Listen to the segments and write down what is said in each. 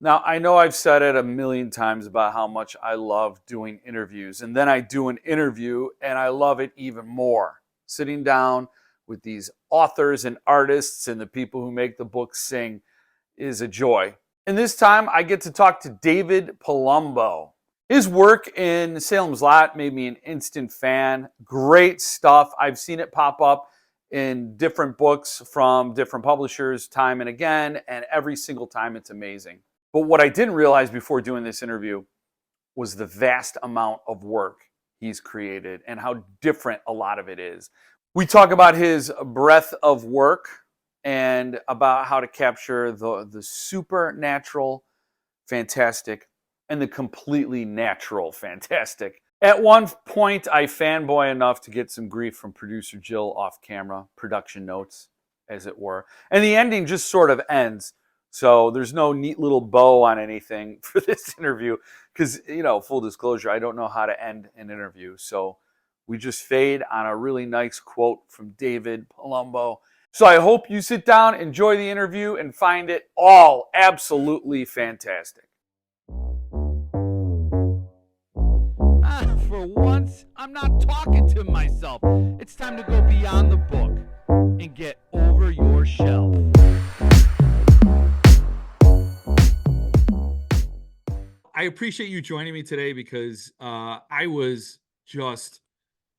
Now, I know I've said it a million times about how much I love doing interviews, and then I do an interview and I love it even more. Sitting down with these authors and artists and the people who make the books sing is a joy. And this time I get to talk to David Palumbo. His work in Salem's Lot made me an instant fan. Great stuff. I've seen it pop up in different books from different publishers time and again, and every single time it's amazing. But what I didn't realize before doing this interview was the vast amount of work he's created and how different a lot of it is. We talk about his breadth of work and about how to capture the supernatural fantastic and the completely natural fantastic. At one point, I fanboy enough to get some grief from producer Jill off camera, production notes, as it were. And the ending just sort of ends. So there's no neat little bow on anything for this interview because, full disclosure, I don't know how to end an interview. So we just fade on a really nice quote from David Palumbo. So I hope you sit down, enjoy the interview, and find it all absolutely fantastic. For once, I'm not talking to myself. It's time to go beyond the book and get over your shelf. I appreciate you joining me today because I was just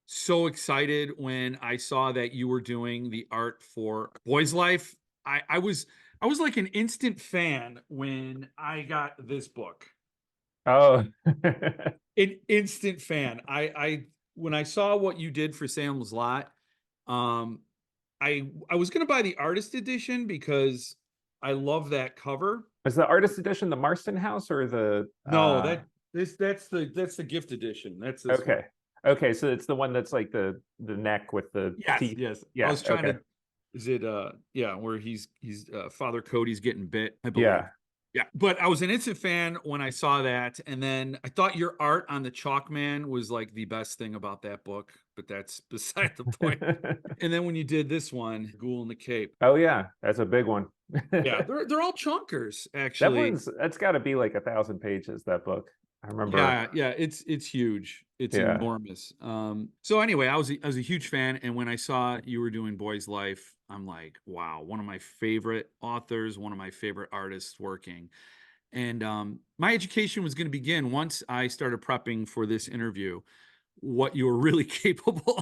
so excited when I saw that you were doing the art for Boy's Life. I was like an instant fan when I got this book. Oh, An instant fan. I when I saw what you did for Salem's Lot, I was gonna buy the artist edition because I love that cover. is the artist edition the Marston House or the? No, that's the gift edition. That's this Okay. one. Okay, so it's the one that's like the neck with the teeth. Yes. Yeah. I was trying okay. to. Is it where he's Father Cody's getting bit? I believe. Yeah. Yeah, but I was an instant fan when I saw that, and then I thought your art on the Chalkman was like the best thing about that book, but that's beside the point. And then when you did this one, Ghoul in the Cape. Oh yeah, that's a big one. Yeah, they're all chunkers actually. That's got to be like 1,000 pages. That book, I remember. Yeah, it's huge. It's Yeah. enormous. So anyway, I was a huge fan, and when I saw you were doing Boy's Life, I'm like, wow, one of my favorite authors, one of my favorite artists working. And my education was going to begin once I started prepping for this interview, what you were really capable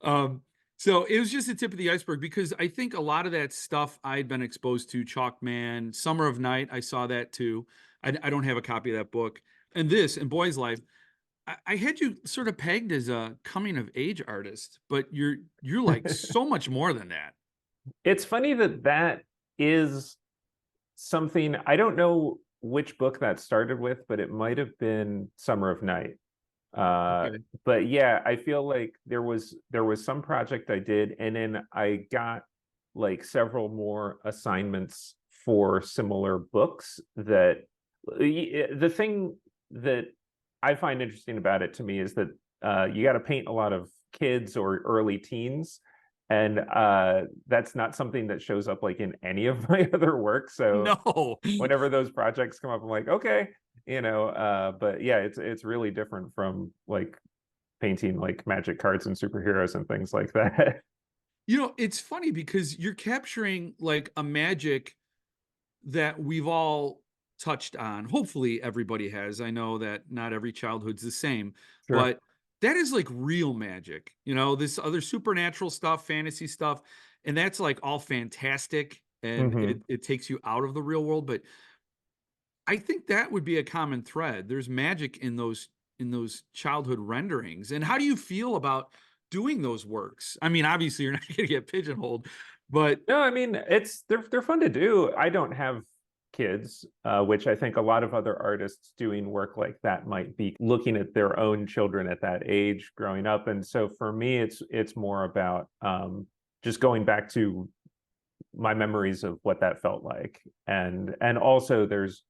of. So it was just the tip of the iceberg because I think a lot of that stuff I'd been exposed to, Chalkman, Summer of Night, I saw that too. I don't have a copy of that book. And this, in Boy's Life, I had you sort of pegged as a coming of age artist, but you're like so much more than that. It's funny that is something, I don't know which book that started with, but it might have been Summer of Night. Okay. But yeah, I feel like there was some project I did, and then I got like several more assignments for similar books. That the thing that I find interesting about it to me is that you got to paint a lot of kids or early teens, and that's not something that shows up like in any of my other work. So No. whenever those projects come up, I'm like, okay, but yeah, it's really different from like painting like magic cards and superheroes and things like that. It's funny because you're capturing like a magic that we've all touched on. Hopefully everybody has. I know that not every childhood's the same, Sure. but that is like real magic. This other supernatural stuff, fantasy stuff, and that's like all fantastic and it takes you out of the real world. But I think that would be a common thread. There's magic in those childhood renderings. And how do you feel about doing those works? I mean, obviously you're not going to get pigeonholed, but No, I mean, they're fun to do. I don't have kids, which I think a lot of other artists doing work like that might be looking at their own children at that age growing up. And so for me, it's more about just going back to my memories of what that felt like. And also there's,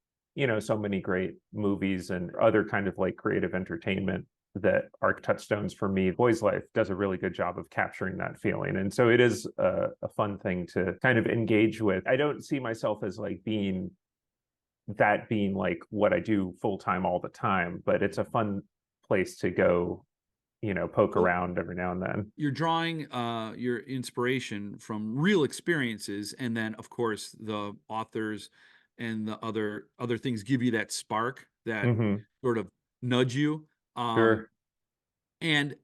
so many great movies and other kind of like creative entertainment that are touchstones for me. Boy's Life does a really good job of capturing that feeling. And so it is a fun thing to kind of engage with. I don't see myself as like being that being like what I do full time all the time, but it's a fun place to go, poke So around every now and then. you're drawing your inspiration from real experiences, and then of course the authors and the other things give you that spark that Hmm. sort of nudge you. Um, Sure. and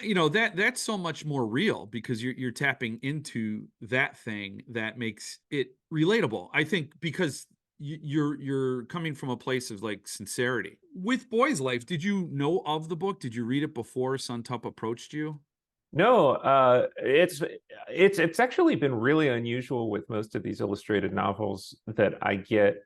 that's so much more real because you're tapping into that thing that makes it relatable. I think because you're coming from a place of like sincerity. With Boy's Life, did you know of the book? Did you read it before Suntup approached you? No, it's actually been really unusual with most of these illustrated novels that I get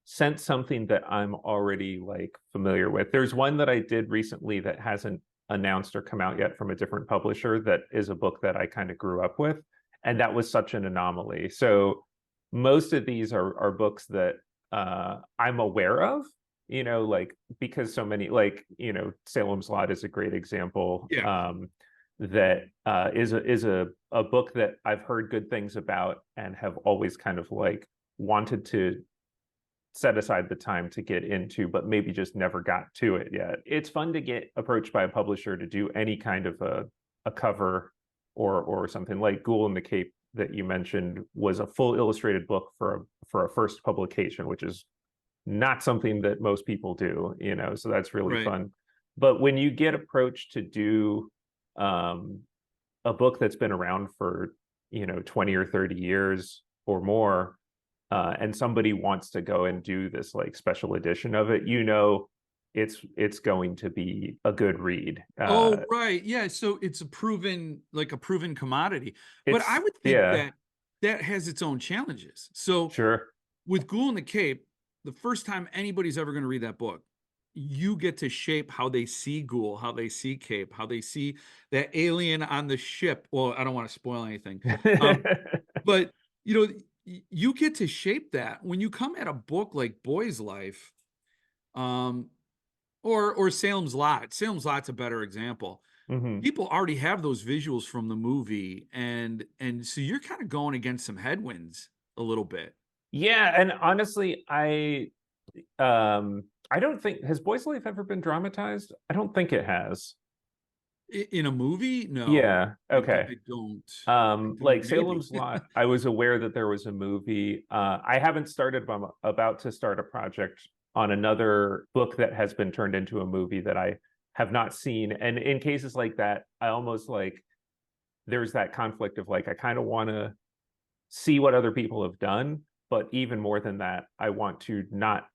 sent something that I'm already like familiar with. There's one that I did recently that hasn't announced or come out yet from a different publisher that is a book that I kind of grew up with, and that was such an anomaly. So most of these are books that I'm aware of, like because so many, like, Salem's Lot is a great example. Yeah. That is a book that I've heard good things about and have always kind of like wanted to set aside the time to get into, but maybe just never got to it yet. It's fun to get approached by a publisher to do any kind of a cover or something. Like Ghoul in the Cape that you mentioned was a full illustrated book for a first publication, which is not something that most people do, so that's really Right. fun. But when you get approached to do a book that's been around for 20 or 30 years or more, and somebody wants to go and do this like special edition of it, it's going to be a good read. Oh, right. Yeah. So it's a proven commodity. But I would think Yeah, that that has its own challenges. So sure. with Ghoul in the Cape, the first time anybody's ever going to read that book, you get to shape how they see Ghoul, how they see Cape, how they see that alien on the ship. Well, I don't want to spoil anything. Um, but you know, you get to shape that when you come at a book like Boy's Life, um, or Salem's Lot. Salem's Lot's a better example. Hmm. People already have those visuals from the movie, and so you're kind of going against some headwinds a little bit. Yeah, and honestly, I don't think, has Boy's Life ever been dramatized? I don't think it has. In a movie, no, Yeah, okay. I don't. I don't. Like Maybe. Salem's Lot, I was aware that there was a movie. I haven't started, but I'm about to start a project on another book that has been turned into a movie that I have not seen. And in cases like that, I almost like there's that conflict of like I kind of want to see what other people have done, but even more than that, I want to not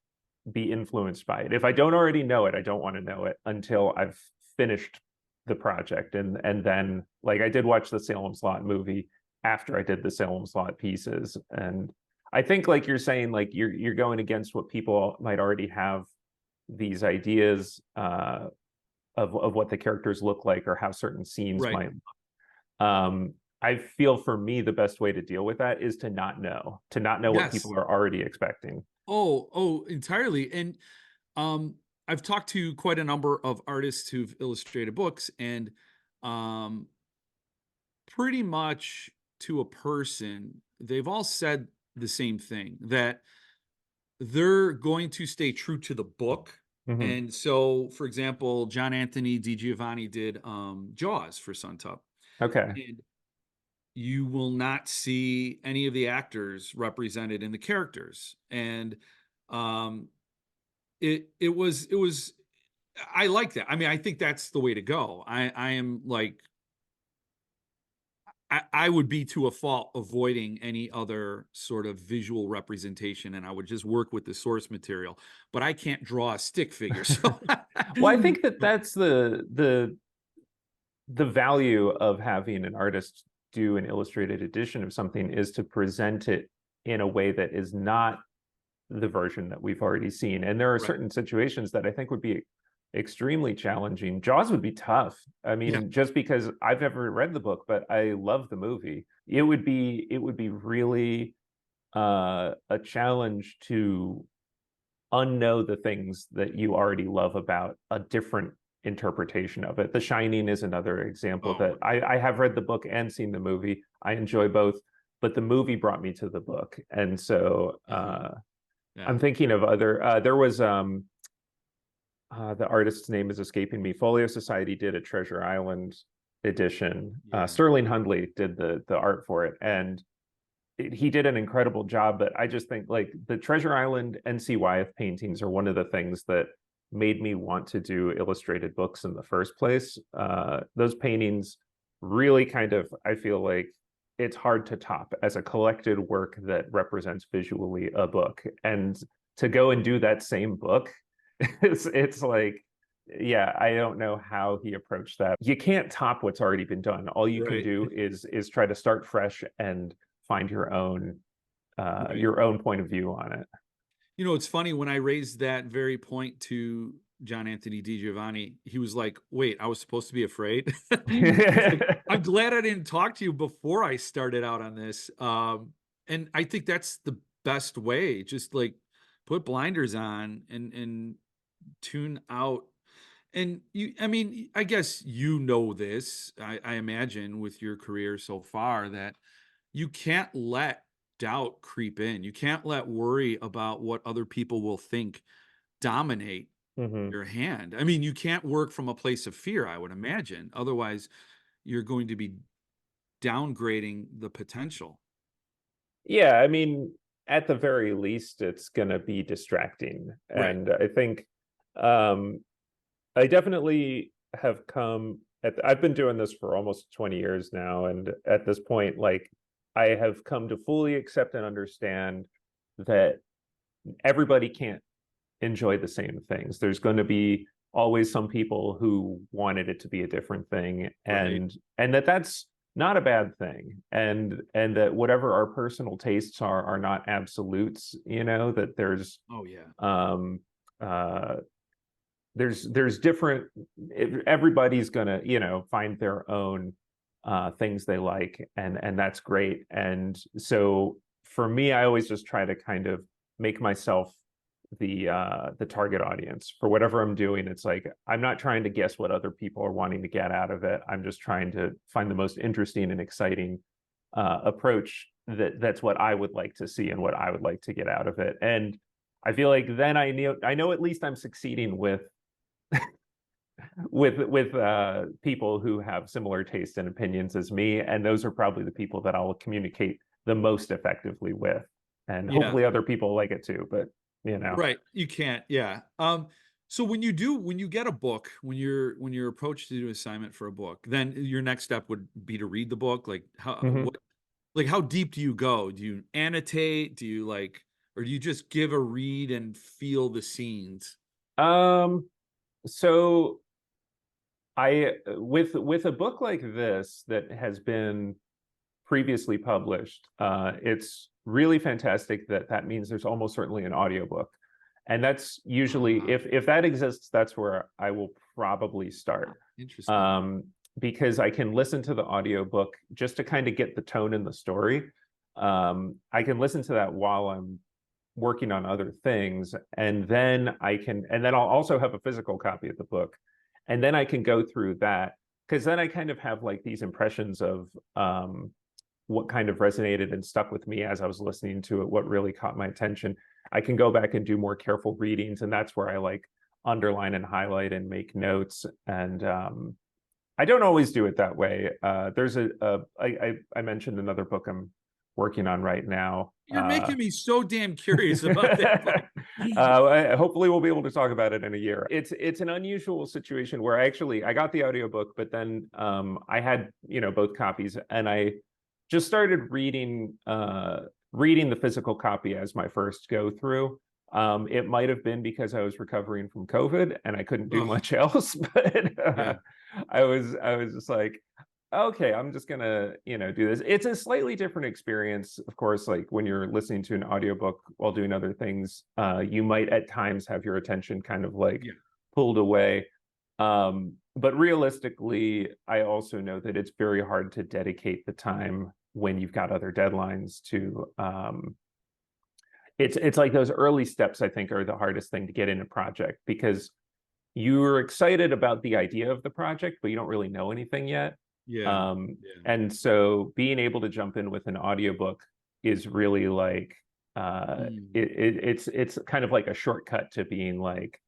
be influenced by it. If I don't already know it, I don't want to know it until I've finished the project. And then like I did watch the Salem Slot movie after I did the Salem Slot pieces. And I think like you're saying, like you're going against what people might already have these ideas of what the characters look like or how certain scenes Right. might look. I feel for me the best way to deal with that is to not know what Yes. people are already expecting. Oh, entirely. And I've talked to quite a number of artists who've illustrated books, and um, pretty much to a person, they've all said the same thing, that they're going to stay true to the book. Hmm. And so, for example, John Anthony DiGiovanni did Jaws for Suntup, Okay. and you will not see any of the actors represented in the characters. And um, it was I like that. I mean, I think that's the way to go. I am like I would be to a fault avoiding any other sort of visual representation, and I would just work with the source material. But I can't draw a stick figure, so Well, I think that that's the value of having an artist do an illustrated edition of something is to present it in a way that is not the version that we've already seen. And there are right, certain situations that I think would be extremely challenging. Jaws would be tough. I yeah, mean, just because I've never read the book, but I love the movie. It would be really a challenge to unknow the things that you already love about a different interpretation of it. The Shining is another example oh, that I have read the book and seen the movie. I enjoy both, but the movie brought me to the book. And so uh-huh. Yeah. I'm thinking of other, there was, the artist's name is escaping me. Folio Society did a Treasure Island edition. Yeah. Sterling Hundley did the art for it, and he did an incredible job. But I just think like the Treasure Island NC Wyeth paintings are one of the things that made me want to do illustrated books in the first place. Those paintings really kind of, I feel like it's hard to top as a collected work that represents visually a book. And to go and do that same book, it's like, yeah, I don't know how he approached that. You can't top what's already been done. All you can do is try to start fresh and find your own point of view on it. You know, it's funny when I raised that very point to John Anthony DiGiovanni, he was like, "Wait, I was supposed to be afraid." Like, I'm glad I didn't talk to you before I started out on this. And I think that's the best way. Just like put blinders on and tune out. And you, I mean, I guess you know this. I imagine with your career so far that you can't let doubt creep in. You can't let worry about what other people will think dominate Mhm. your hand. I mean, you can't work from a place of fear, I would imagine. Otherwise, you're going to be downgrading the potential. Yeah, I mean, at the very least, it's going to be distracting. Right. And I think um, I definitely have come I've been doing this for almost 20 years now. And at this point, like, I have come to fully accept and understand that everybody can't enjoy the same things. There's going to be always some people who wanted it to be a different thing, Right. and that's not a bad thing, and that whatever our personal tastes are not absolutes, you know, that there's Oh yeah. um there's different, everybody's gonna, you know, find their own things they like, and that's great. And so for me, I always just try to kind of make myself the target audience for whatever I'm doing. It's like I'm not trying to guess what other people are wanting to get out of it. I'm just trying to find the most interesting and exciting approach that's what I would like to see and what I would like to get out of it. And I feel like then I know at least I'm succeeding with people who have similar tastes and opinions as me, and those are probably the people that I'll communicate the most effectively with. And Yeah. hopefully other people like it too, but you know. Right. You can't. Yeah. So when you get a book, when you're approached to do an assignment for a book, then your next step would be to read the book. Like Mhm. how deep do you go? Do you annotate? Do you like, or do you just give a read and feel the scenes? So I with a book like this that has been previously published, it's really fantastic that that means there's almost certainly an audiobook. And that's usually, if that exists, that's where I will probably start. Interesting. Because I can listen to the audiobook just to kind of get the tone and the story. I can listen to that while I'm working on other things, and then I'll also have a physical copy of the book, and then I can go through that, because then I kind of have like these impressions of what kind of resonated and stuck with me as I was listening to it, what really caught my attention. I can go back and do more careful readings, and that's where I like underline and highlight and make notes. And I don't always do it that way. There's I mentioned another book I'm working on right now. You're making me so damn curious about that book. Hopefully we'll be able to talk about it in a year. It's an unusual situation where I got the audiobook, but then I had, you know, both copies, and I just started reading the physical copy as my first go through. It might have been because I was recovering from COVID and I couldn't do much else, but Yeah. I was just like, okay, I'm just gonna, you know, do this. It's a slightly different experience, of course. Like when you're listening to an audiobook while doing other things, you might at times have your attention kind of like Yeah. pulled away. But realistically, I also know that it's very hard to dedicate the time when you've got other deadlines to it's like those early steps, I think, are the hardest thing to get in a project, because you're excited about the idea of the project, but you don't really know anything yet. Yeah. And so being able to jump in with an audiobook is really like it's kind of like a shortcut to being like,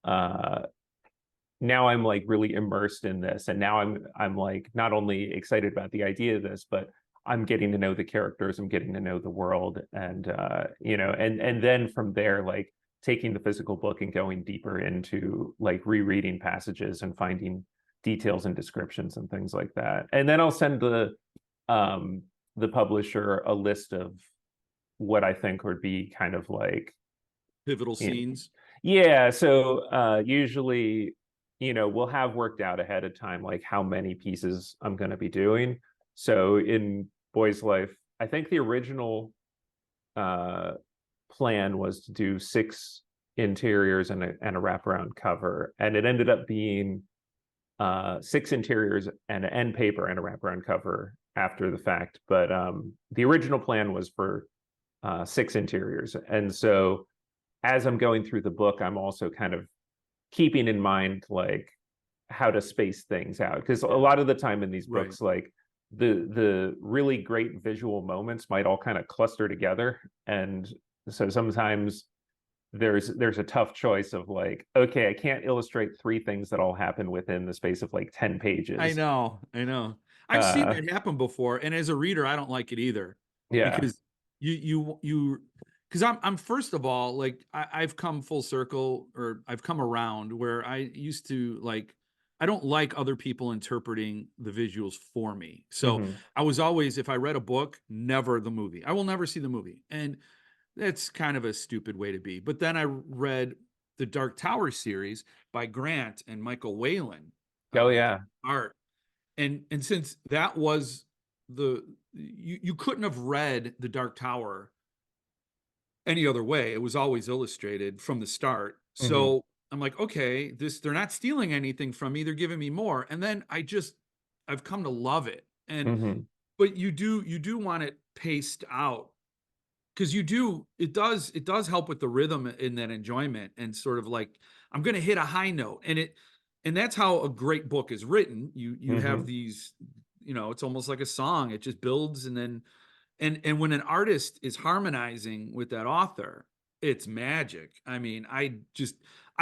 now I'm like really immersed in this, and now I'm like not only excited about the idea of this, but I'm getting to know the characters, I'm getting to know the world, and and then from there, like taking the physical book and going deeper into like rereading passages and finding details and descriptions and things like that. And then I'll send the publisher a list of what I think would be kind of like Pivotal scenes. Yeah, so usually, we'll have worked out ahead of time like how many pieces I'm going to be doing. So in Boy's Life, I think the original plan was to do 6 interiors and a wraparound cover, and it ended up being 6 interiors and an end paper and a wraparound cover after the fact. But the original plan was for 6 interiors, and so as I'm going through the book, I'm also kind of keeping in mind like how to space things out, because a lot of the time in these books, like the really great visual moments might all kind of cluster together, and so sometimes there's a tough choice of like, okay, I can't illustrate 3 things that all happen within the space of like 10 pages. I know. I've seen that happen before, and as a reader, I don't like it either. Yeah. Because you because I'm first of all, like I've come full circle, or I've come around where I used to like, I don't like other people interpreting the visuals for me. So I was always, if I read a book, never the movie. I will never see the movie. And that's kind of a stupid way to be. But then I read the Dark Tower series by Grant and Michael Whalen. Oh yeah. Art. And since that was you couldn't have read the Dark Tower any other way. It was always illustrated from the start. So I'm like, okay, they're not stealing anything from me. They're giving me more. And then I've come to love it. And but you do want it paced out, because it does help with the rhythm in that enjoyment, and sort of like, I'm going to hit a high note, and that's how a great book is written. You have these, it's almost like a song. It just builds, and then and when an artist is harmonizing with that author, it's magic. I mean, I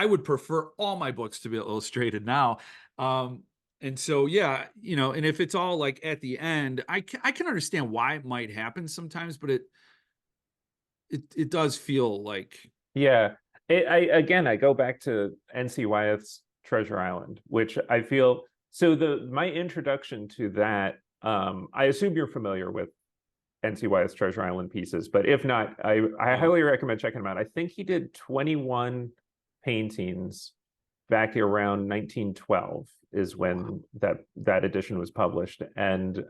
would prefer all my books to be illustrated now. And so, yeah, and if it's all like at the end, I can understand why it might happen sometimes, but it does feel like, yeah. I go back to NC Wyeth's Treasure Island, which I feel, so my introduction to that, I assume you're familiar with NC Wyeth's Treasure Island pieces, but if not, I highly recommend checking him out. I think he did 21 paintings back around 1912 is when that edition was published, and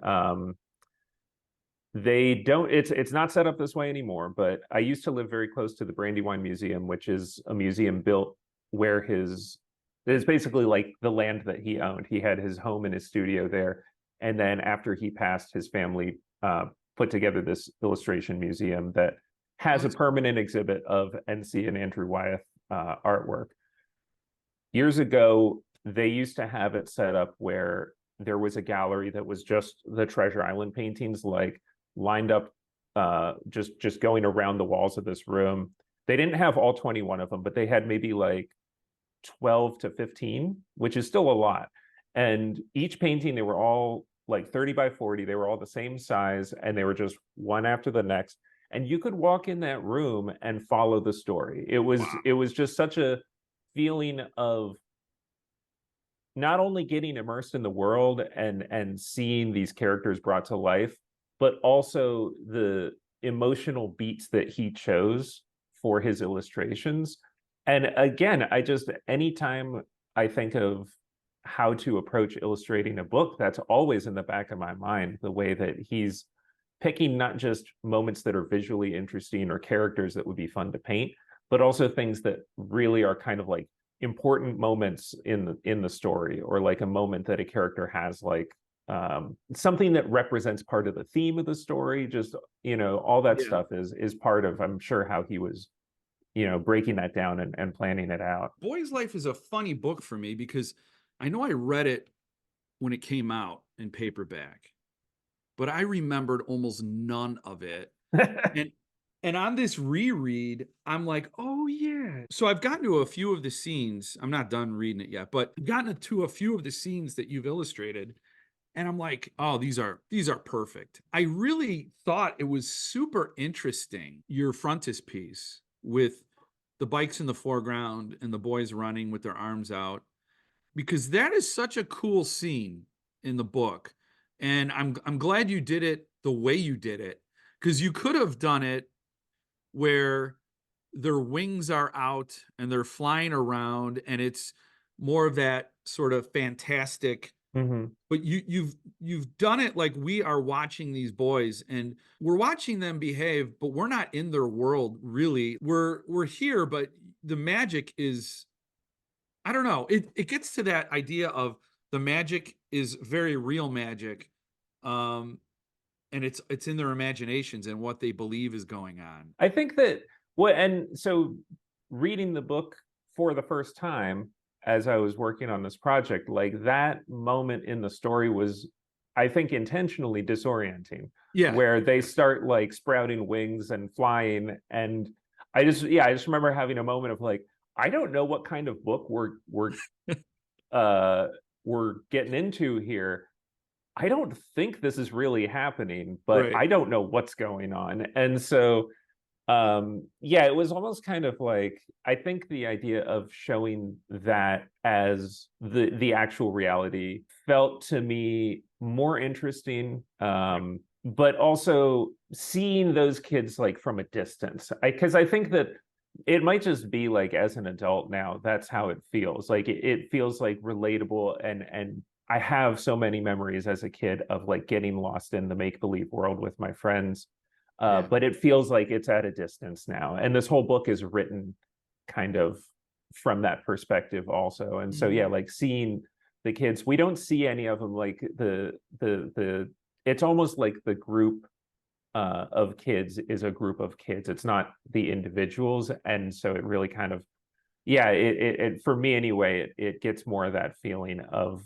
they don't, it's not set up this way anymore, but I used to live very close to the Brandywine Museum, which is a museum built where it's basically like the land that he owned. He had his home and his studio there, and then after he passed, his family put together this illustration museum that has a permanent exhibit of NC and Andrew Wyeth artwork. Years ago, they used to have it set up where there was a gallery that was just the Treasure Island paintings, like lined up, just going around the walls of this room. They didn't have all 21 of them, but they had maybe like 12 to 15, which is still a lot. And each painting, they were all like 30 by 40. They were all the same size, and they were just one after the next. And you could walk in that room and follow the story. It was just such a feeling of not only getting immersed in the world and seeing these characters brought to life, but also the emotional beats that he chose for his illustrations. And again, anytime I think of how to approach illustrating a book, that's always in the back of my mind, the way that he's picking not just moments that are visually interesting or characters that would be fun to paint, but also things that really are kind of like important moments in the story, or like a moment that a character has, like something that represents part of the theme of the story. Just all that stuff is part of, I'm sure, how he was breaking that down and planning it out. Boy's Life is a funny book for me, because I know I read it when it came out in paperback, but I remembered almost none of it. And on this reread, I'm like, "Oh, yeah." So I've gotten to a few of the scenes. I'm not done reading it yet, but I've gotten to a few of the scenes that you've illustrated, and I'm like, "Oh, these are perfect." I really thought it was super interesting, your frontispiece with the bikes in the foreground and the boys running with their arms out, because that is such a cool scene in the book, and I'm glad you did it the way you did it, because you could have done it where their wings are out and they're flying around and it's more of that sort of fantastic, Hmm. but you've done it like we are watching these boys and we're watching them behave, but we're not in their world really. We're here, but the magic is, I don't know, it gets to that idea of the magic is very real magic. Um and it's in their imaginations and what they believe is going on. I think that what, and so reading the book for the first time as I was working on this project, like that moment in the story was, I think, intentionally disorienting, Yeah. where they start like sprouting wings and flying. And I just remember having a moment of like, I don't know what kind of book uh we're getting into here. I don't think this is really happening, but Right. I don't know what's going on. And so yeah, it was almost kind of like, I think the idea of showing that as the actual reality felt to me more interesting, but also seeing those kids like from a distance, because I think that it might just be like as an adult now, that's how it feels. Like it feels like relatable, and I have so many memories as a kid of like getting lost in the make-believe world with my friends. Yeah. But it feels like it's at a distance now. And this whole book is written kind of from that perspective also. And so yeah, Mhm. like seeing the kids, we don't see any of them like the it's almost like the group of kids is a group of kids. It's not the individuals. And so it really kind of, yeah, it for me anyway, it gets more of that feeling of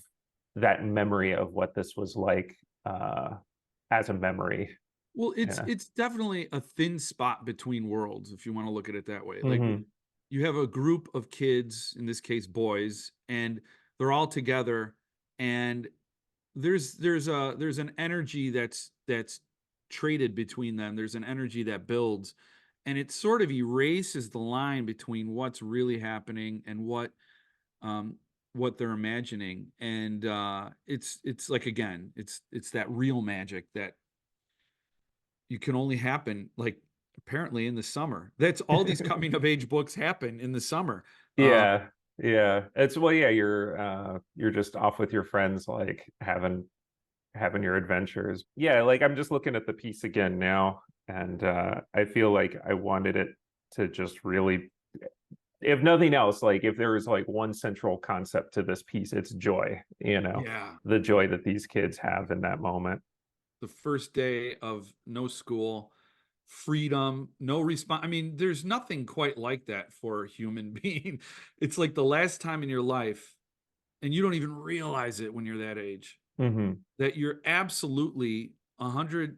that memory of what this was like as a memory. Well, Yeah. it's definitely a thin spot between worlds, if you wanna look at it that way. Like, Hmm. you have a group of kids, in this case, boys, and they're all together, and there's an energy that's traded between them. There's an energy that builds, and it sort of erases the line between what's really happening and um, what they're imagining. And, it's like, again, it's that real magic that you can only happen like apparently in the summer. That's all these coming of age books happen in the summer. Uh, Yeah, yeah. It's well, yeah, you're just off with your friends, like having your adventures. Yeah, like I'm just looking at the piece again now, and I feel like I wanted it to just really, if nothing else, like if there was like one central concept to this piece, it's joy, yeah, the joy that these kids have in that moment. the first day of no school, freedom, no response. I mean, there's nothing quite like that for a human being. It's like the last time in your life, and you don't even realize it when you're that age, Hmm. that you're absolutely 100%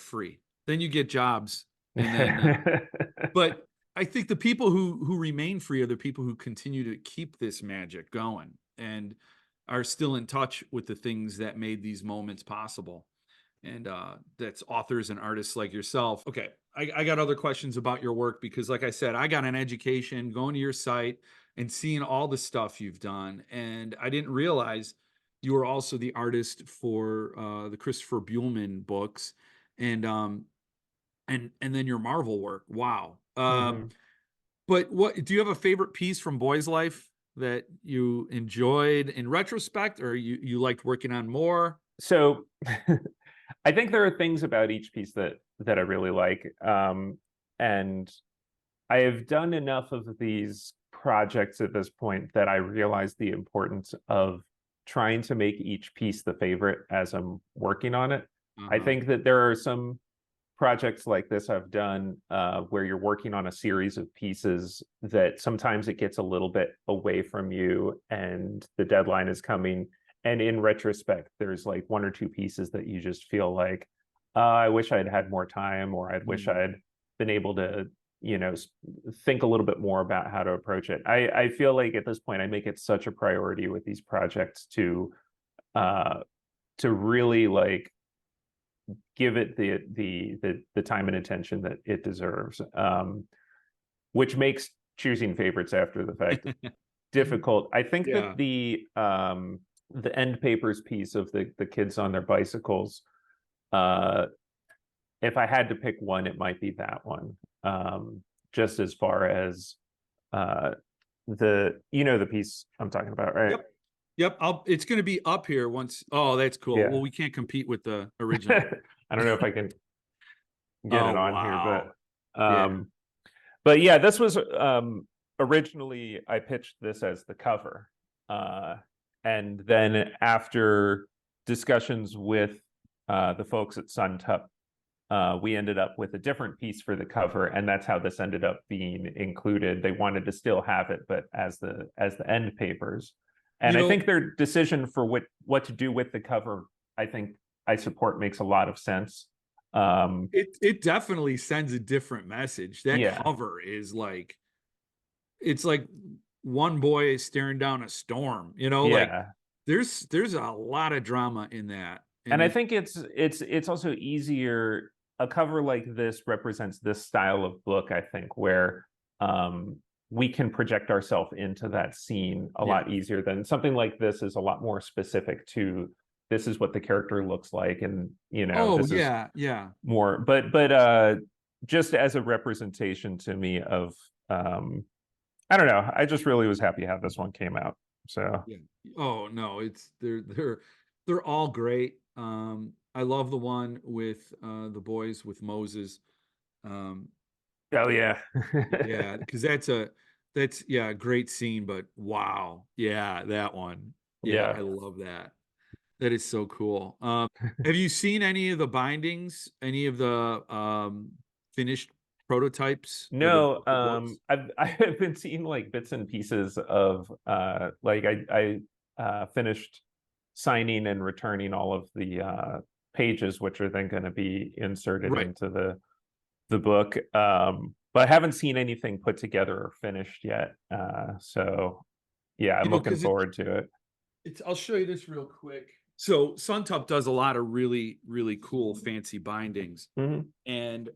free. Then you get jobs, and then but I think the people who remain free are the people who continue to keep this magic going and are still in touch with the things that made these moments possible. And that's authors and artists like yourself. Okay, I got other questions about your work because, like I said, I got an education going to your site and seeing all the stuff you've done, and I didn't realize you were also the artist for the Christopher Buehlman books, and and then your Marvel work. Wow. Hmm. But what do you have a favorite piece from Boy's Life that you enjoyed in retrospect, or you liked working on more? So I think there are things about each piece that I really like. And I have done enough of these projects at this point that I realize the importance of trying to make each piece the favorite as I'm working on it. I Uh-huh. think that there are some projects like this I've done where you're working on a series of pieces that sometimes it gets a little bit away from you and the deadline is coming. And in retrospect, there's like one or two pieces that you just feel like, I wish I'd had more time, or I wish Mm. I'd been able to, think a little bit more about how to approach it. I feel like at this point I make it such a priority with these projects to really like give it the time and attention that it deserves, which makes choosing favorites after the fact difficult. I think that the end papers piece of the kids on their bicycles, if I had to pick one, it might be that one. Just as far as the piece I'm talking about, right? Yep. It's going to be up here once. Oh, that's cool. Yeah. Well, we can't compete with the original. I don't know if I can get it on here, Yeah. but yeah, this was originally I pitched this as the cover, and then after discussions with the folks at Suntup, we ended up with a different piece for the cover, and that's how this ended up being included. They wanted to still have it, but as the end papers. And I think their decision for what to do with the cover, I think I support, makes a lot of sense. It definitely sends a different message. That cover is like, it's like one boy is staring down a storm, like there's a lot of drama in that. And I think it's also easier. A cover like this represents this style of book, I think, where we can project ourselves into that scene a lot easier than something like this is a lot more specific to, this is what the character looks like, and this is more, but just as a representation to me of I don't know, I just really was happy how this one came out. So oh no, it's they're all great. I love the one with the boys with Moses. Oh yeah. Yeah, because that's a great scene, but wow, that one. I love that. That is so cool. Have you seen any of the bindings, any of the finished prototypes? No, I've been seeing like bits and pieces of like I finished signing and returning all of the pages, which are then going to be inserted into the book, but I haven't seen anything put together or finished yet. So yeah, I'm looking forward to it. I'll show you this real quick. So Suntup does a lot of really, really cool, fancy bindings. And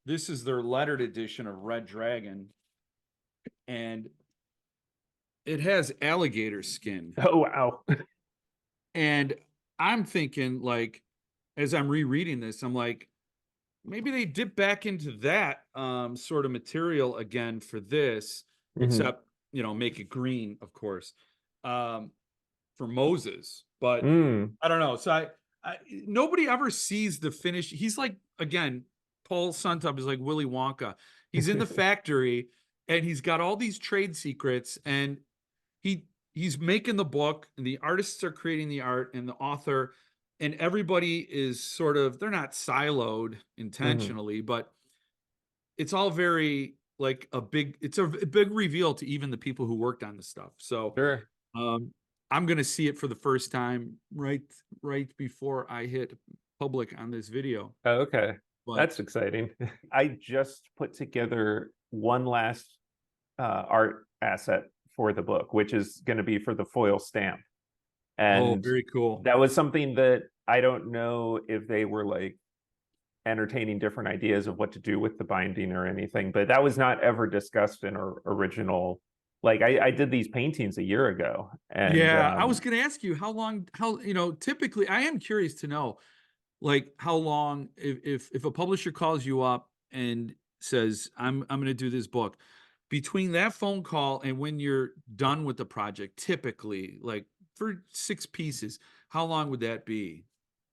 this is their lettered edition of Red Dragon. And it has alligator skin. Oh, wow. And I'm thinking, like, as I'm rereading this, I'm like, maybe they dip back into that sort of material again for this, except, make it green, of course, for Moses. But I don't know. So I nobody ever sees the finish. He's like, again, Paul Suntup is like Willy Wonka. He's in the factory and he's got all these trade secrets, and he's making the book, and the artists are creating the art, and the author, and everybody is sort of, they're not siloed intentionally, but it's all very like it's a big reveal to even the people who worked on the stuff. So I'm going to see it for the first time right before I hit public on this video. Oh, okay. That's exciting. I just put together one last art asset for the book, which is going to be for the foil stamp. And very cool. That was something that I don't know if they were like entertaining different ideas of what to do with the binding or anything, but that was not ever discussed in our original. Like I did these paintings a year ago, and I was going to ask you how typically, I am curious to know, like, how long, if a publisher calls you up and says, I'm going to do this book, between that phone call and when you're done with the project, typically, like for 6 pieces, how long would that be?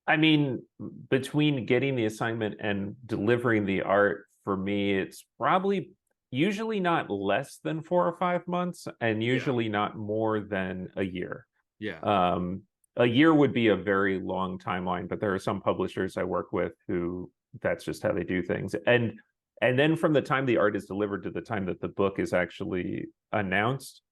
I mean, between getting the assignment and delivering the art, for me, it's probably usually not less than 4 or 5 months, and usually not more than a year. A year would be a very long timeline, but there are some publishers I work with who that's just how they do things. And then from the time the art is delivered to the time that the book is actually announced,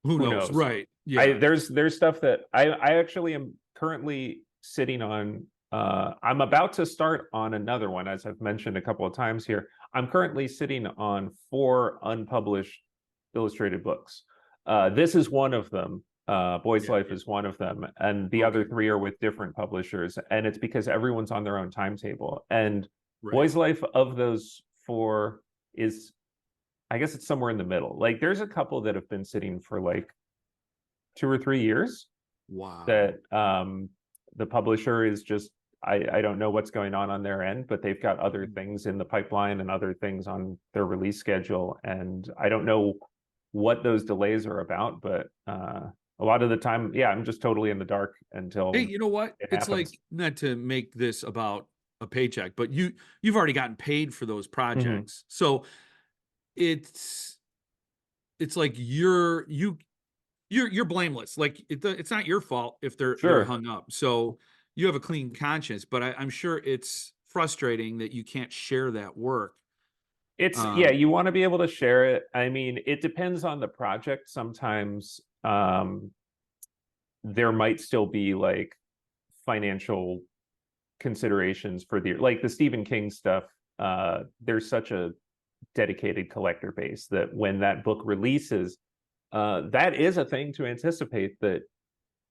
who knows? Right. Yeah. There's stuff that I actually am currently sitting on I'm about to start on another one, as I've mentioned a couple of times here. I'm currently sitting on 4 unpublished illustrated books. This is one of them. Boy's Yeah. Life is one of them, and the other Okay. 3 are with different publishers. And it's because everyone's on their own timetable. And Right. Boy's Life of those 4 is, I guess it's somewhere in the middle. Like there's a couple that have been sitting for like 2 or 3 years Wow. that the publisher is just, I don't know what's going on their end, but they've got other things in the pipeline and other things on their release schedule. And I don't know what those delays are about, but a lot of the time, yeah, I'm just totally in the dark Hey, until you know what? it It's happens. like, not to make this about a paycheck, but you've already gotten paid for those Mhm. projects. So it's it's like you're blameless. Like it's not your fault if they're Sure. hung up. So you have a clean conscience, but I'm sure it's frustrating that you can't share that work. It's, yeah, Um, you want to be able to share it. I mean, it depends on the project. Sometimes there might still be like financial considerations for the Stephen King stuff. There's such a dedicated collector base that when that book releases, that is a thing to anticipate, that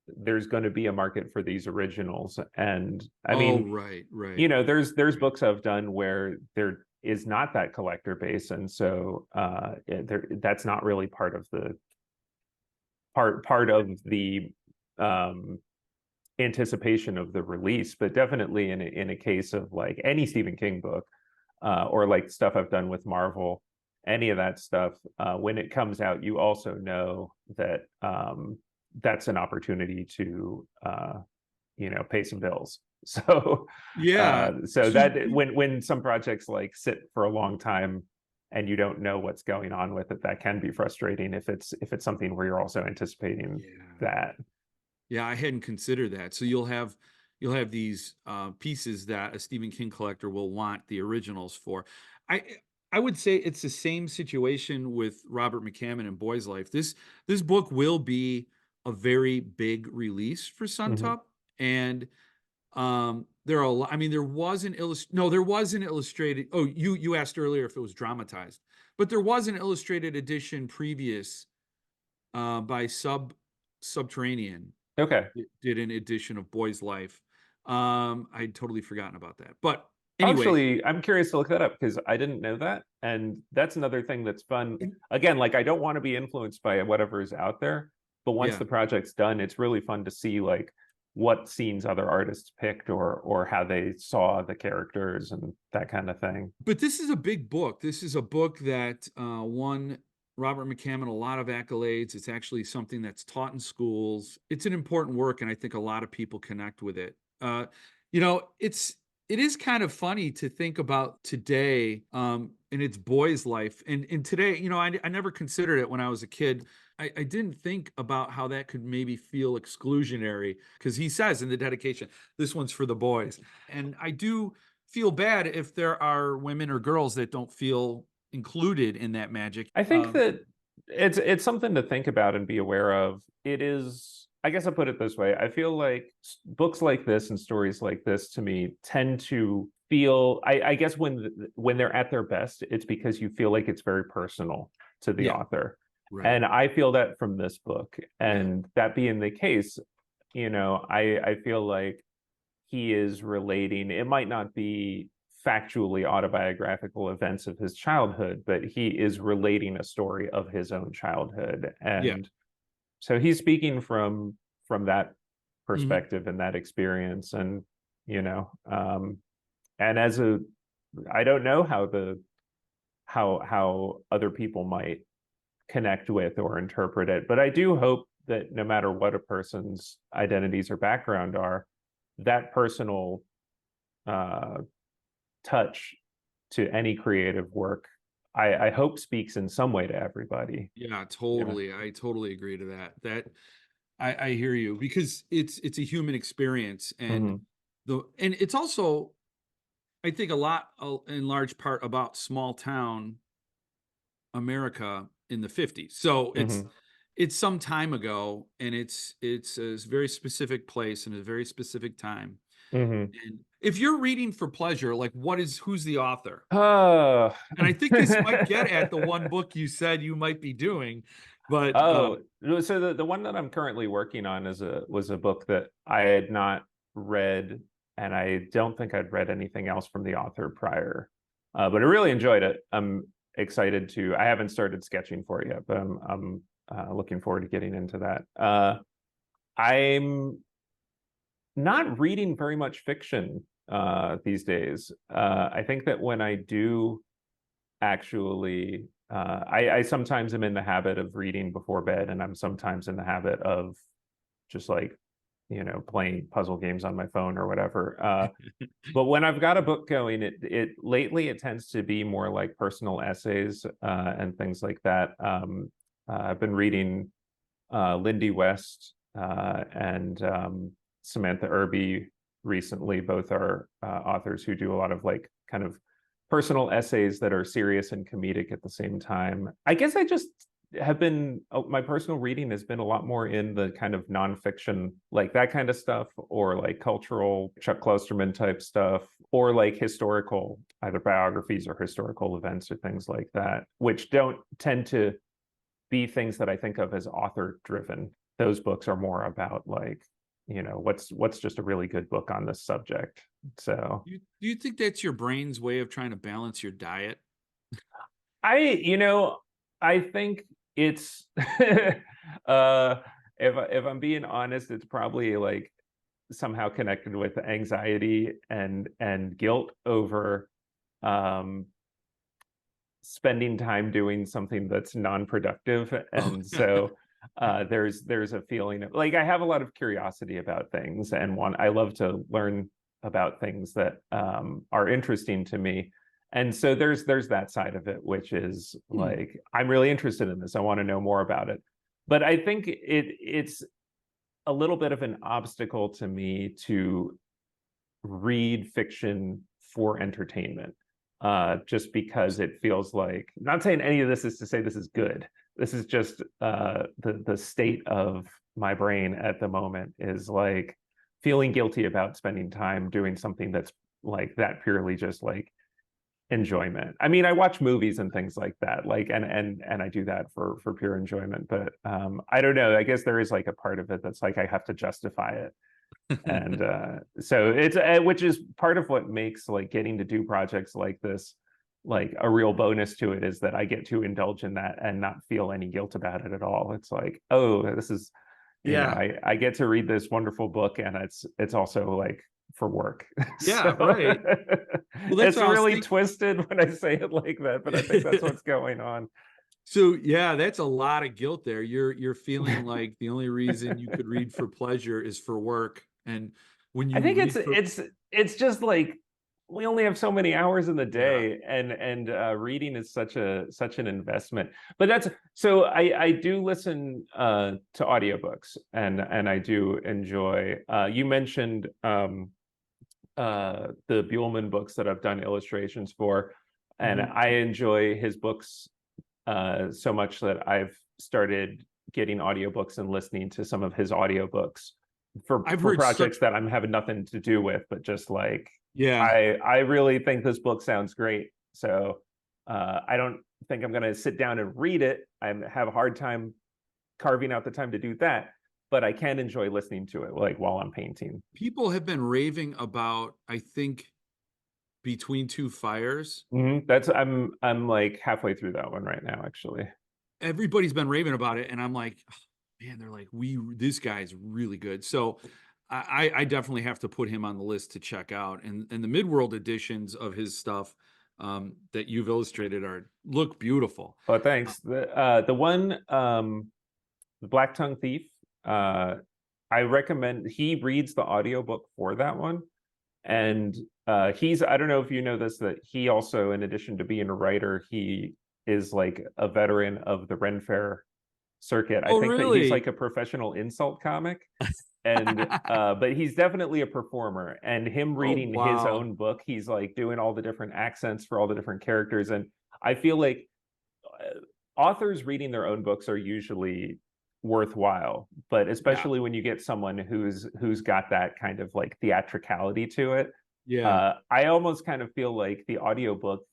there's going to be a market for these originals. And I oh, mean, right, you right. know, there's Right. books I've done where there is not that collector base, and so that's not really part of the part of the um anticipation of the release. But definitely in a case of like any Stephen King book, or like stuff I've done with Marvel, any of that stuff, when it comes out, you also know that that's an opportunity to pay some bills. So Yeah. so So that when some projects like sit for a long time and you don't know what's going on with it, that can be frustrating if it's something where you're also anticipating yeah. that. Yeah, I hadn't considered that. So you'll have these pieces that a Stephen King collector will want the originals for. I I would say it's the same situation with Robert McCammon and Boy's Life. This book will be a very big release for Mhm. Suntup, and there are a lot. I mean, there was an illustrated. Oh, you asked earlier if it was dramatized, but there was an illustrated edition previous by Subterranean Okay. did an edition of Boy's Life. I'd totally forgotten about that. But anyway, Actually, I'm curious to look that up because I didn't know that. And that's another thing that's fun. and- Again, like I don't want to be influenced by whatever is out there, but once yeah. the project's done, it's really fun to see like what scenes other artists picked, or how they saw the characters and that kind of thing. But this is a big book. This is a book that won Robert McCammon a lot of accolades. It's actually something that's taught in schools. It's an important work, and I think a lot of people connect with it. It is kind of funny to think about today, in its Boy's Life, and today, I never considered it when I was a kid. I didn't think about how that could maybe feel exclusionary, because he says in the dedication, this one's for the boys, and I do feel bad if there are women or girls that don't feel included in that magic. I think that it's something to think about and be aware of. It is, I guess I'll put it this way. I feel like books like this and stories like this to me tend to feel, I guess when they're at their best, it's because you feel like it's very personal to the Yeah, author. right. And I feel that from this book. Yeah. And that being the case, I feel like he is relating, it might not be factually autobiographical events of his childhood, but he is relating a story of his own childhood. Yeah. And so he's speaking from that Mhm. perspective and that experience. And and as a, I don't know how other people might connect with or interpret it, but I do hope that no matter what a person's identities or background are, that personal uh, touch to any creative work, I hope speaks in some way to everybody. Yeah, Yeah. totally. I totally agree to that. I hear you, because it's a human experience, and Hmm. it's also, I think, a lot, in large part, about small town America in the 50s. So it's Hmm. it's some time ago, and it's a very specific place and a very specific time. Mhm. And if you're reading for pleasure, like who's the author? Oh. And I think this might get at the one book you said you might be doing, but Oh, no, so the one that I'm currently working on was a book that I had not read, and I don't think I'd read anything else from the author prior. But I really enjoyed it. I'm excited to. I haven't started sketching for it yet, but I'm looking forward to getting into that. I'm not reading very much fiction these days. I think that when I do actually I sometimes am in the habit of reading before bed, and I'm sometimes in the habit of just like, playing puzzle games on my phone or whatever. But when I've got a book going, it lately it tends to be more like personal essays and things like that. I've been reading Lindy West and Samantha Irby recently. Both are authors who do a lot of like kind of personal essays that are serious and comedic at the same time. I guess I just have been, my personal reading has been a lot more in the kind of nonfiction, like that kind of stuff, or like cultural Chuck Klosterman type stuff, or like historical, either biographies or historical events or things like that, which don't tend to be things that I think of as author driven. Those books are more about like, what's just a really good book on this subject. So do you think that's your brain's way of trying to balance your diet? I think it's if I'm being honest, it's probably like somehow connected with anxiety and guilt over spending time doing something that's non-productive. Oh, And so there's a feeling of like, I have a lot of curiosity about things, and I love to learn about things that are interesting to me. And so there's that side of it, which is like, I'm really interested in this. I want to know more about it. But I think it's a little bit of an obstacle to me to read fiction for entertainment, just because it feels like, not saying any of this is to say this is good. This is just the state of my brain at the moment is like feeling guilty about spending time doing something that's like that purely just like enjoyment. I mean, I watch movies and things like that, like and I do that for pure enjoyment. But I don't know. I guess there is like a part of it that's like I have to justify it, and so it's which is part of what makes like getting to do projects like this like a real bonus to it, is that I get to indulge in that and not feel any guilt about it at all. It's like, oh, this is, yeah, I get to read this wonderful book, and it's also like for work. yeah, So right. Well, that's it's what I was really thinking. twisted when I say it like that, but I think that's what's going on. So yeah, that's a lot of guilt there. You're feeling like the only reason you could read for pleasure is for work. And when I you think read for it's just like we only have so many hours in the yeah. day, and reading is such an investment. But that's so I do listen to audiobooks, and I do enjoy. You mentioned the Buellman books that I've done illustrations for, and Mhm. I enjoy his books so much that I've started getting audiobooks and listening to some of his audiobooks for I've heard such projects that I'm having nothing to do with, but just like yeah. I really think this book sounds great. So I don't think I'm going to sit down and read it. I have a hard time carving out the time to do that, but I can enjoy listening to it like while I'm painting. People have been raving about, I think, Between Two Fires. That's I'm like halfway through that one right now, actually. Everybody's been raving about it, and I'm like, oh, man, they're like, this guy's really good. So I definitely have to put him on the list to check out. And the Midworld editions of his stuff that you've illustrated look beautiful. Oh, thanks. The one the Black Tongue Thief, I recommend. He reads the audiobook for that one. And he's, I don't know if you know this, that he also, in addition to being a writer, he is like a veteran of the Ren Fair circuit. I Oh, think that he's really? like a professional insult comic. And but he's definitely a performer. And him Oh, reading his wow. own book, he's like doing all the different accents for all the different characters. And I feel like authors reading their own books are usually worthwhile. But Yeah. especially when you get someone who's got that kind of like theatricality to it, Yeah. I almost kind of feel like the audiobook,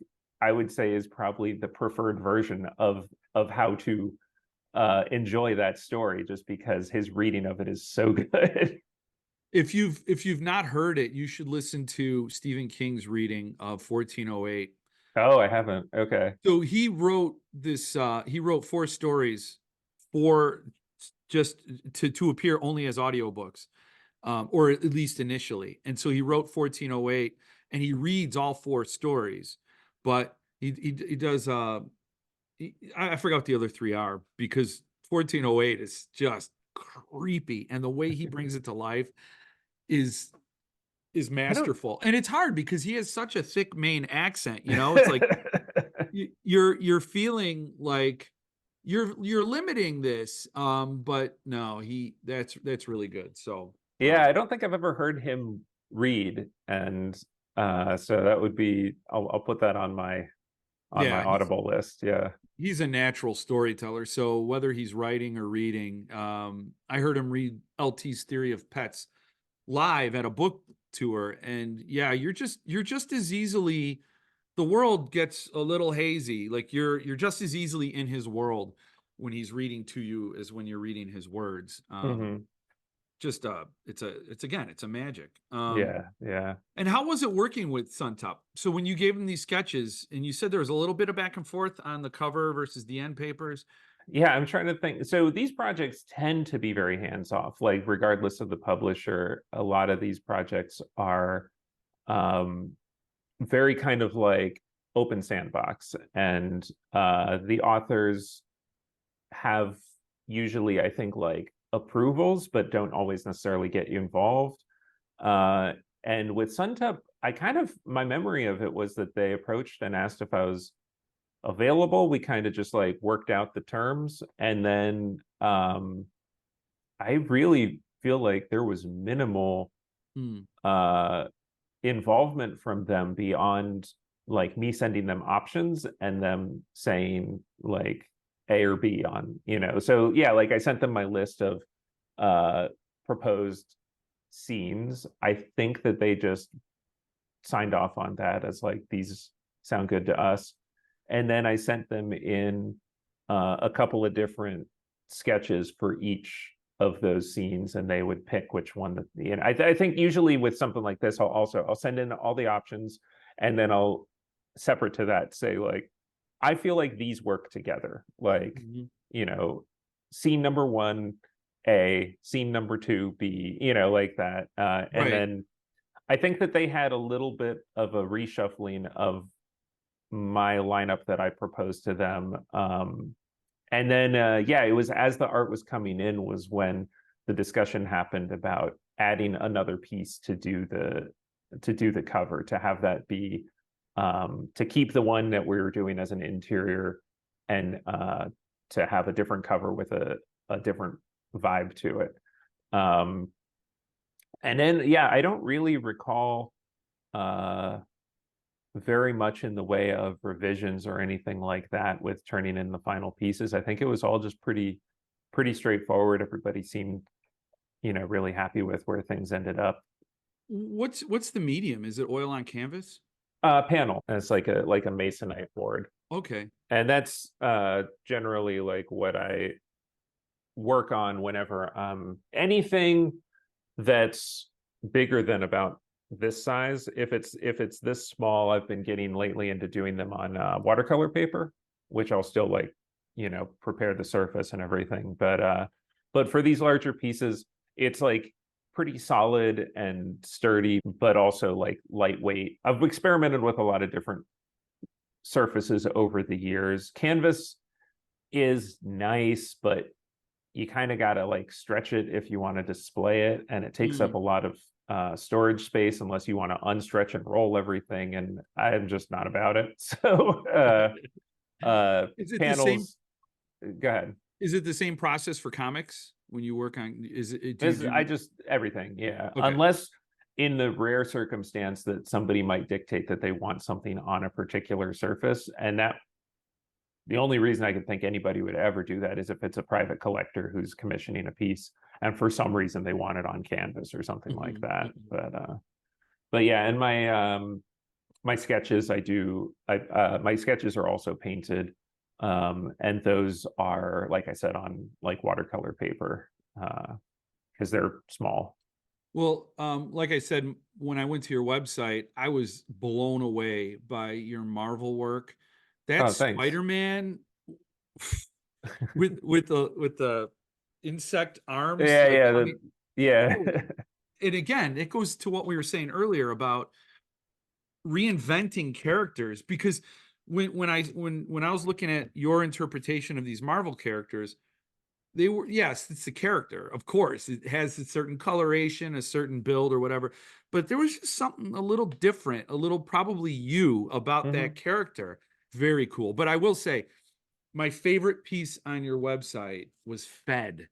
I would say, is probably the preferred version of how to enjoy that story, just because his reading of it is so good. If you've not heard it, you should listen to Stephen King's reading of 1408. Oh, I haven't. Okay. So he wrote this, he wrote 4 stories for just to appear only as audiobooks, or at least initially. And so he wrote 1408 and he reads all 4 stories, but he does, I forgot what the other 3 are, because 1408 is just creepy. And the way he brings it to life is I don't. masterful. And it's hard because he has such a thick Maine accent, it's like you're feeling like you're limiting this, but no, that's really good. So Yeah, I don't think I've ever heard him read, and so that would be, I'll put that on my yeah, Audible list. Yeah. he's a natural storyteller. So whether he's writing or reading, I heard him read LT's Theory of Pets live at a book tour, and yeah, you're just as easily, the world gets a little hazy, like you're just as easily in his world when he's reading to you as when you're reading his words. Hmm. Just it's a magic. Yeah. Yeah. And how was it working with Suntup? So when you gave him these sketches and you said there was a little bit of back and forth on the cover versus the end papers. Yeah, I'm trying to think. So these projects tend to be very hands-off, like regardless of the publisher. A lot of these projects are um, very kind of like open sandbox, and the authors have usually, I think, like approvals, but don't always necessarily get you involved. Uh, and with Suntup, my memory of it was that they approached and asked if I was available. We kind of just like worked out the terms, and then I really feel like there was minimal Hmm. involvement from them beyond like me sending them options and them saying like A or B on, so yeah, like I sent them my list of proposed scenes. I think that they just signed off on that as like, these sound good to us. And then I sent them in a couple of different sketches for each of those scenes, and they would pick which one that, I think usually with something like this, I'll send in all the options, and then I'll, separate to that, say like, I feel like these work together. Like, scene number 1 A, scene number 2 B, like that. And Right. then I think that they had a little bit of a reshuffling of my lineup that I proposed to them. And then, yeah, it was as the art was coming in was when the discussion happened about adding another piece to do the cover, to have that be, to keep the one that we were doing as an interior, and to have a different cover with a different vibe to it. And then, yeah, I don't really recall very much in the way of revisions or anything like that with turning in the final pieces. I think it was all just pretty straightforward. Everybody seemed, really happy with where things ended up. What's the medium? Is it oil on canvas? Panel. And it's like a masonite board. Okay. And that's generally like what I work on whenever anything that's bigger than about this size. If it's this small, I've been getting lately into doing them on watercolor paper, which I'll still like, prepare the surface and everything. But for these larger pieces, it's like pretty solid and sturdy, but also like lightweight. I've experimented with a lot of different surfaces over the years. Canvas is nice, but you kind of got to like stretch it if you want to display it, and it takes up a lot of storage space unless you want to unstretch and roll everything, and I'm just not about it. So Is it the same? panels, go ahead. Is it the same process for comics when you work on? Is it? I just everything, yeah. Okay. Unless in the rare circumstance that somebody might dictate that they want something on a particular surface, and that The only reason I could think anybody would ever do that is if it's a private collector who's commissioning a piece, and for some reason they want it on canvas or something like that. But yeah, and my sketches, my sketches are also painted, and those are, like I said, on like watercolor paper, because they're small. Well, like I said, when I went to your website, I was blown away by your Marvel work. That Oh, thanks. Spider-Man with the insect arms, Yeah, like, yeah, I mean, yeah. oh, and again, it goes to what we were saying earlier about reinventing characters, because when I was looking at your interpretation of these Marvel characters, they were, yes, it's a character, of course, it has a certain coloration, a certain build or whatever, but there was just something a little different, a little probably you about that character. Very cool. But I will say, my favorite piece on your website was Fed.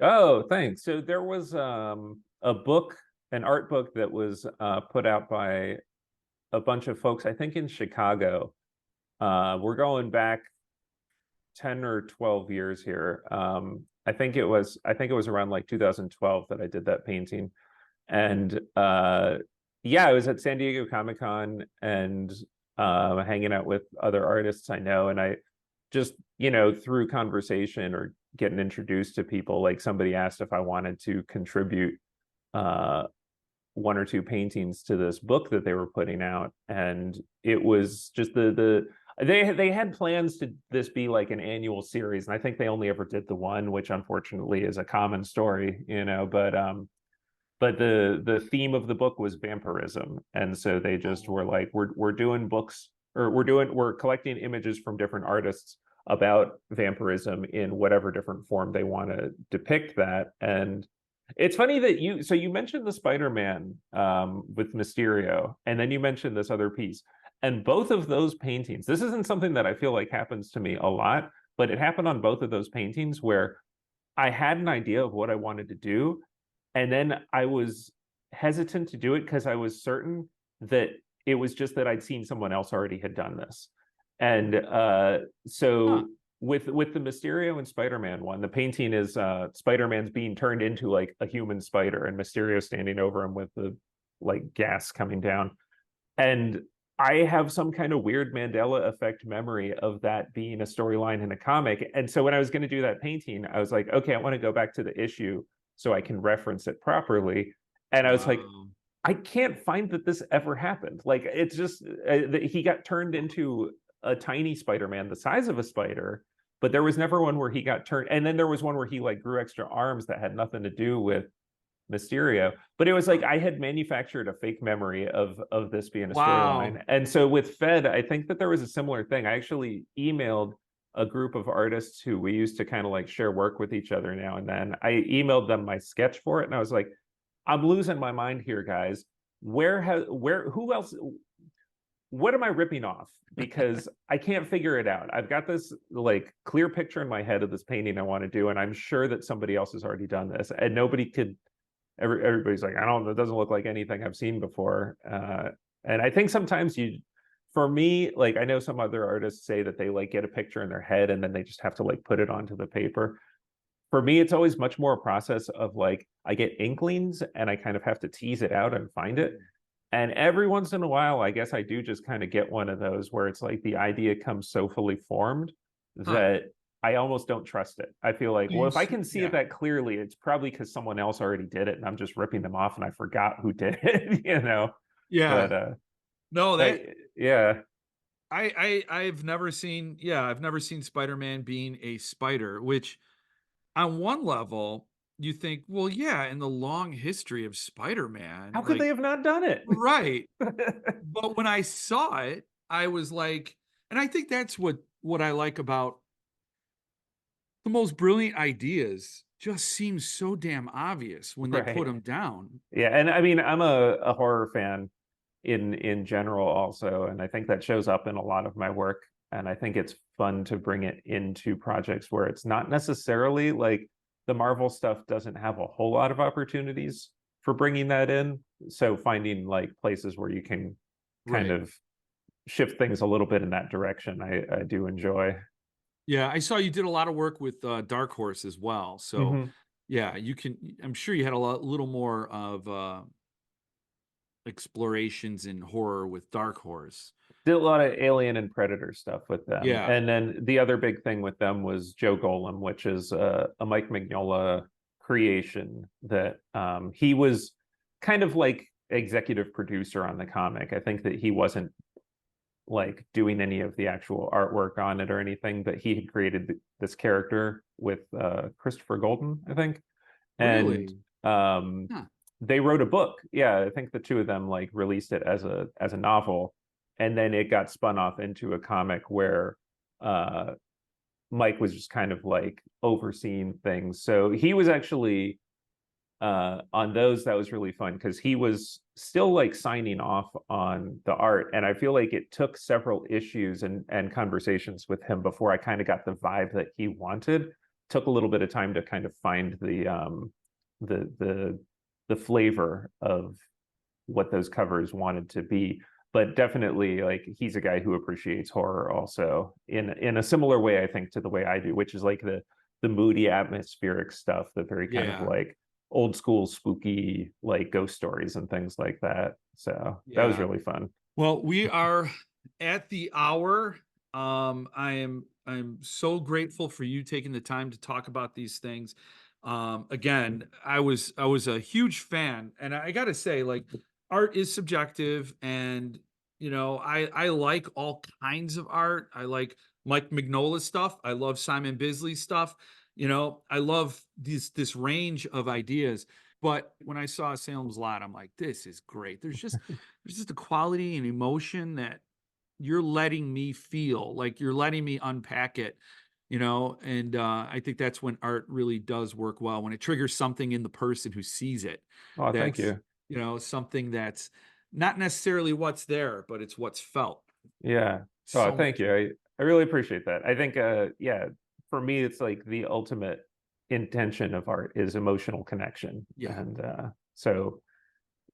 Oh, thanks. So there was a book, an art book that was put out by a bunch of folks, I think in Chicago. We're going back 10 or 12 years here. I think it was around like 2012 that I did that painting. And yeah, I was at San Diego Comic-Con and hanging out with other artists I know, and I just, through conversation or getting introduced to people, like somebody asked if I wanted to contribute one or two paintings to this book that they were putting out, and it was just they had plans to this be like an annual series, and I think they only ever did the one, which unfortunately is a common story, but the theme of the book was vampirism, and so they just were like, we're doing books, or we're collecting images from different artists about vampirism in whatever different form they want to depict that. And it's funny that you mentioned the Spider-Man with Mysterio, and then you mentioned this other piece. And both of those paintings, this isn't something that I feel like happens to me a lot, but it happened on both of those paintings where I had an idea of what I wanted to do, and then I was hesitant to do it because I was certain that it was just that I'd seen someone else already had done this. And so with the Mysterio and Spider-Man one, the painting is Spider-Man's being turned into like a human spider, and Mysterio standing over him with the like gas coming down. And I have some kind of weird Mandela effect memory of that being a storyline in a comic. And so when I was going to do that painting, I was like, okay, I want to go back to the issue so I can reference it properly. And I was like, I can't find that this ever happened. Like, it's just he got turned into a tiny Spider-Man the size of a spider, but there was never one where he got turned. And then there was one where he like grew extra arms that had nothing to do with Mysterio. But it was like I had manufactured a fake memory of this being a storyline. And so with Fed, I think that there was a similar thing. I actually emailed a group of artists who we used to kind of like share work with each other now and then. I emailed them my sketch for it, and I was like, I'm losing my mind here, guys. Who else? What am I ripping off? Because I can't figure it out. I've got this like clear picture in my head of this painting I want to do, and I'm sure that somebody else has already done this, and nobody could. Everybody's like, it doesn't look like anything I've seen before. And I think sometimes for me, like I know some other artists say that they like get a picture in their head and then they just have to like put it onto the paper. For me, it's always much more a process of like, I get inklings and I kind of have to tease it out and find it. And every once in a while, I guess I do just kind of get one of those where it's like the idea comes so fully formed that I almost don't trust it. I feel like, well, if I can see it that clearly, it's probably because someone else already did it and I'm just ripping them off and I forgot who did it, Yeah. But no, that yeah. I've never seen Spider-Man being a spider, which on one level you think, well, yeah, in the long history of Spider-Man, How could they have not done it? Right. But when I saw it, I was like, and I think that's what I like about the most brilliant ideas just seem so damn obvious when they put them down. Yeah, and I mean, I'm a horror fan in general also, and I think that shows up in a lot of my work. And I think it's fun to bring it into projects where it's not necessarily like the Marvel stuff doesn't have a whole lot of opportunities for bringing that in. So finding like places where you can kind of shift things a little bit in that direction, I do enjoy. Yeah, I saw you did a lot of work with Dark Horse as well. So Mhm. yeah, you can. I'm sure you had little more of explorations in horror with Dark Horse. Did a lot of Alien and Predator stuff with them. Yeah, And then the other big thing with them was Joe Golem, which is a Mike Mignola creation that he was kind of like executive producer on the comic. I think that he wasn't like doing any of the actual artwork on it or anything, but he had created this character with Christopher Golden, I think. And really. um, Huh. they wrote a book. Yeah, I think the two of them like released it as a novel, and then it got spun off into a comic where uh, Mike was just kind of like overseeing things. So he was actually on those. That was really fun because he was still like signing off on the art, and I feel like it took several issues and conversations with him before I kind of got the vibe that he wanted. Took a little bit of time to kind of find the the the flavor of what those covers wanted to be. But definitely, like, he's a guy who appreciates horror also in a similar way, I think, to the way I do, which is like the moody atmospheric stuff, the very kind of Yeah, like old school spooky like ghost stories and things like that. So that was yeah. really fun. Well, we are at the hour. I'm so grateful for you taking the time to talk about these things. Again, I was a huge fan, and I got to say, like, art is subjective, and I like all kinds of art. I like Mike Mignola's stuff. I love Simon Bisley's stuff. I love this range of ideas. But when I saw Salem's Lot, I'm like, this is great. There's just a quality and emotion that you're letting me feel, like you're letting me unpack it, and I think that's when art really does work well, when it triggers something in the person who sees it. Oh, thank That's, you. something that's not necessarily what's there, but it's what's felt. Yeah. Oh, So thank much. you. I really appreciate that. I think yeah, for me it's like the ultimate intention of art is emotional connection. Yeah. And so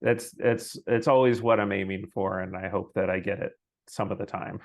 it's always what I'm aiming for, and I hope that I get it some of the time.